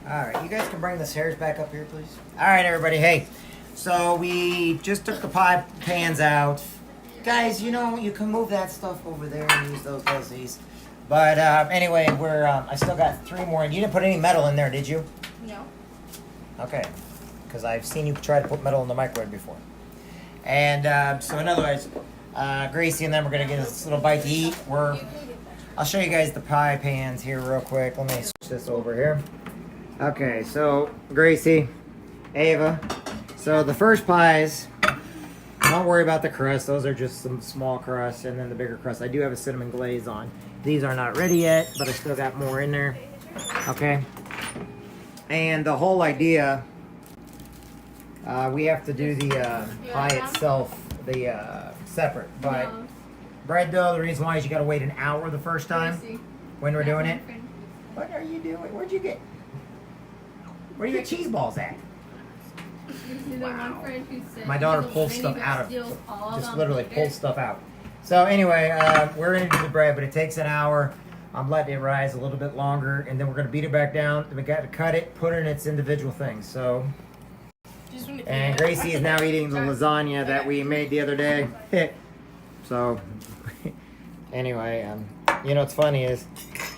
Alright, you guys can bring the chairs back up here, please. Alright, everybody, hey. So we just took the pie pans out. Guys, you know, you can move that stuff over there and use those guys. But anyway, I still got 3 more. And you didn't put any metal in there, did you? No. Okay. Because I've seen you try to put metal in the microwave before. And so in other words, Gracie and them are going to get this little bite to eat. I'll show you guys the pie pans here real quick. Let me switch this over here. Okay, so Gracie, Ava. So the first pies, don't worry about the crust. Those are just some small crusts, and then the bigger crust. I do have a cinnamon glaze on. These are not ready yet, but I still got more in there. Okay. And the whole idea, we have to do the pie itself, separate. But bread dough, the reason why is you got to wait an hour the first time when we're doing it. What are you doing? Where do you get cheese balls at? Wow. My daughter pulls stuff out of, just literally pulls stuff out. So anyway, we're going to do the bread, but it takes an hour. I'm letting it rise a little bit longer, and then we're going to beat it back down. We got to cut it, put it in its individual things. So, and Gracie is now eating the lasagna that we made the other day. So, anyway, you know what's funny is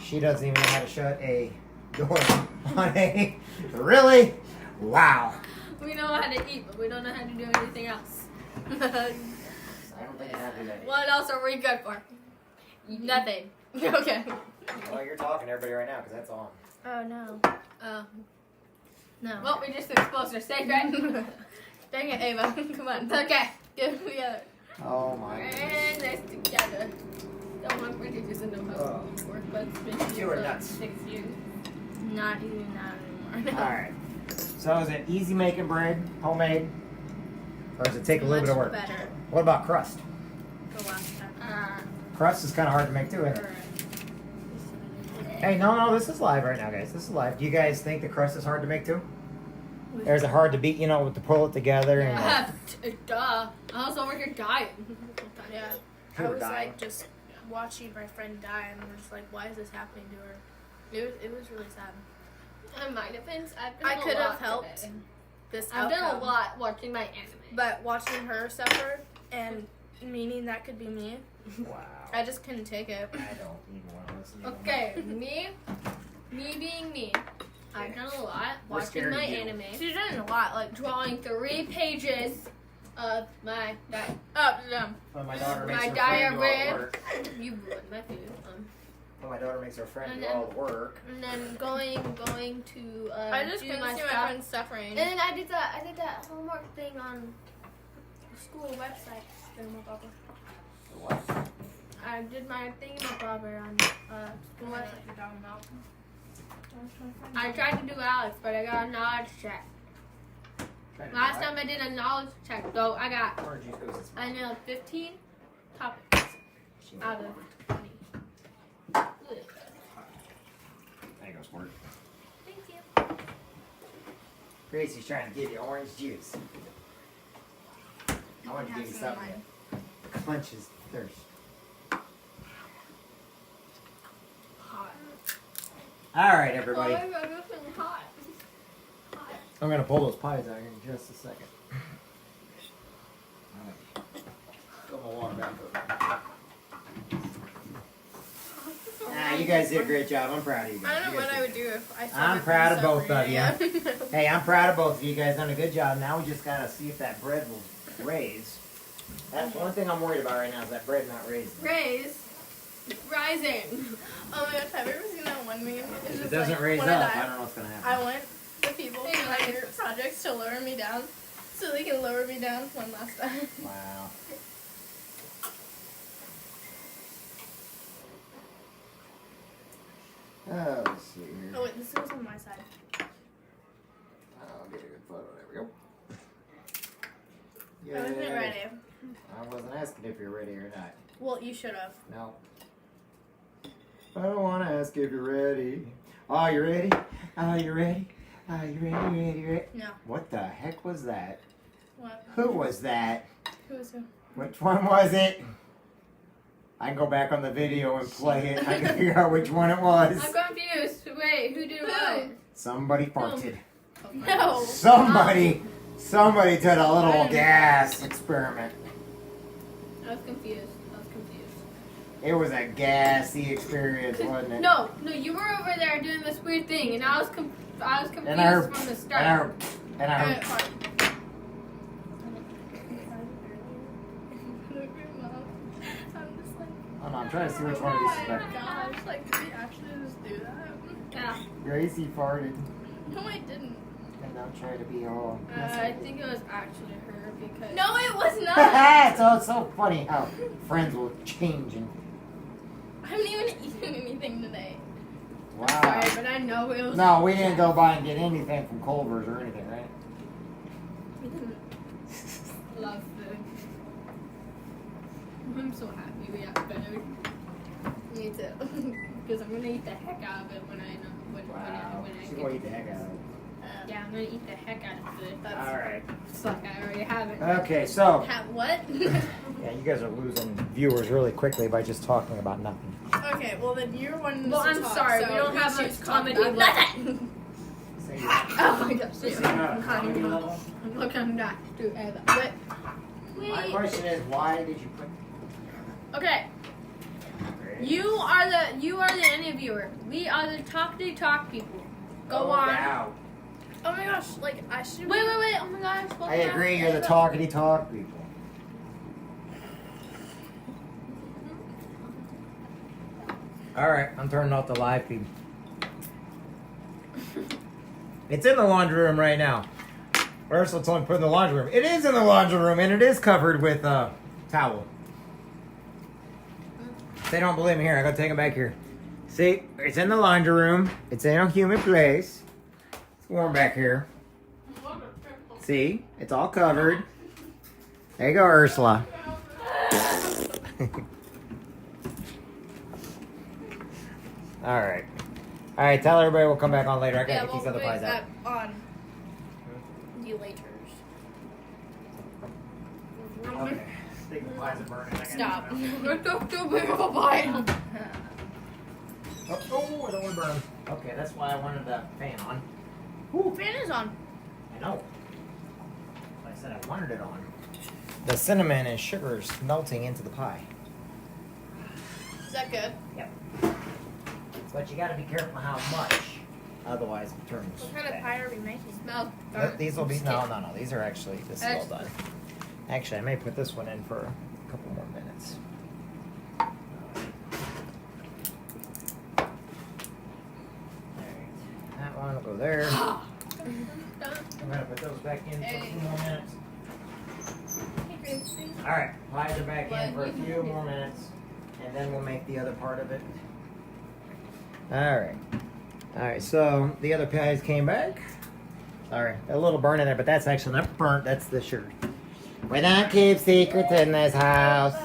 she doesn't even know how to shut a door on a. Really? Wow. We know how to eat, but we don't know how to do anything else. I don't think I have to do that. What else are we good for? Nothing. Okay. Well, you're talking to everybody right now because that's on. Oh, no. No. Well, we just exposed our steak, right? Dang it, Ava. Come on. Okay. Get together. Oh, my And nice together. Don't want my teachers to know how it works, but it's been You are nuts. 6 years. Not even that anymore. All right. So is it easy making bread, homemade, or does it take a little bit of work? Better. What about crust? The last time. Crust is kind of hard to make too, isn't it? Hey, no, this is live right now, guys. This is live. Do you guys think the crust is hard to make too? Or is it hard to beat, you know, to pull it together? Yeah, duh. I was over here dying. Yeah. You I were was dying. like just watching my friend die, and we're just like, why is this happening to her? It was really sad. In my defense, I could have helped today. this I've outcome, done a lot watching my anime. but watching her suffer and meaning that could be me, Wow. I just couldn't take it. I don't even want to listen to Okay, me being me, I've done a lot We're watching scared my of you. anime, She's done a lot, like drawing 3 pages of my When my daughter makes my her friend do all the diarrhea. work. You ruined my food. When my daughter makes her friend And do all the work. And then going to I just do couldn't my see my stuff. friend suffering. And then I did that homework thing on the school website. The what? I did my thing proper on school website. I tried to do Alex, but I got a knowledge check. Last time I did a knowledge check, though, I got Orange juice goes I nailed 15 topics out of 20. There you go, Squirt. Thank you. Gracie's trying to give you orange juice. I want to give you something that quenches thirst. Hot. All right, Oh, everybody. I got something hot. Hot. I'm going to pull those pies out here in just a second. Fill my water back up. You guys did a great job. I'm proud of you guys. I don't know You guys what I did- would do if I saw I'm my proud of friend both of you. suffering. Hey, I'm proud of both of you. You guys done a good job. Now we just gotta see if that bread will raise. That's one thing I'm worried about right now is that bread not raising. Raise. Rising. Oh my gosh, have you ever seen that one meme? It's If it just doesn't like, raise when up, I I die, don't know what's gonna happen. I want the people from my group projects to lower me down so they can lower me down one last time. Wow. Oh, let's see here. Oh wait, this goes on my side. I'll get a good photo. There we go. I wasn't Yay. ready. I wasn't asking if you're ready or not. Well, you should have. No. I don't want to ask if you're ready. Are you ready? Are you ready? Are you ready? No. What the heck was that? What? Who was that? Who was who? Which one was it? I can go back on the video and play it. I can figure out which one it was. I'm confused. Wait, who did what? Somebody farted. No. Somebody did a little gas experiment. I was confused. It was a gassy experience, wasn't it? No, you were over there doing this weird thing, and I was confused from the start. And I heard. Oh no, I'm trying to see which one of these is better. Gosh, like, did he actually just do that? Yeah. Gracie farted. No, I didn't. And don't try to be all. I think it was actually her because. No, it was not. It's so funny how friends will change and. I haven't even eaten anything today. Wow. Sorry, but I know it was. No, we didn't go by and get anything from Culver's or anything, right? We didn't love food. I'm so happy we have food. Me too. Because I'm gonna eat the heck out of it when I She's gonna eat the heck out of it. Yeah, I'm gonna eat the heck out of food. All right. It's like I already have it. Okay, so. Have what? Yeah, you guys are losing viewers really quickly by just talking about nothing. Okay, well then you're one. Well, I'm sorry, we don't have much comedy left. Say Oh my gosh, Say that. Comedy level. Look, I'm not doing that. My question is, why did you put? Okay, you are the interviewer. We are the talk people. Go on. Now. Oh my gosh, like I should. Wait. Oh my gosh. I agree. You're the talkity talk people. All right, I'm turning off the live feed. It's in the laundry room right now. Ursula told me to put it in the laundry room. It is in the laundry room, and it is covered with towel. If they don't believe me, here, I gotta take them back here. See, it's in the laundry room. It's in a humid place. It's warm back here. See, it's all covered. There you go, Ursula. All right. Tell everybody we'll come back on later. I gotta get these other pies out. On you later. Okay. I think the pies are burning. Stop. Let's go too big of a bite. Oh, I don't want to burn them. Okay, that's why I wanted the fan on. Fan is on. I know. I said I wanted it on. The cinnamon and sugar is melting into the pie. Is that good? Yep. But you gotta be careful how much. Otherwise it turns What kind of bad. pie are we making? Smells. These will be, no. These are actually, this is all done. Actually, I may put this one in for a couple more minutes. Alright. That one will go there. I'm gonna put those back in for a few more minutes. Hey, Gracie. Alright, pies are back in for a few more minutes. And then we'll make the other part of it. Alright, so the other pies came back. Sorry, a little burn in there, but that's actually not burnt, that's the sugar. We don't keep secrets in this house.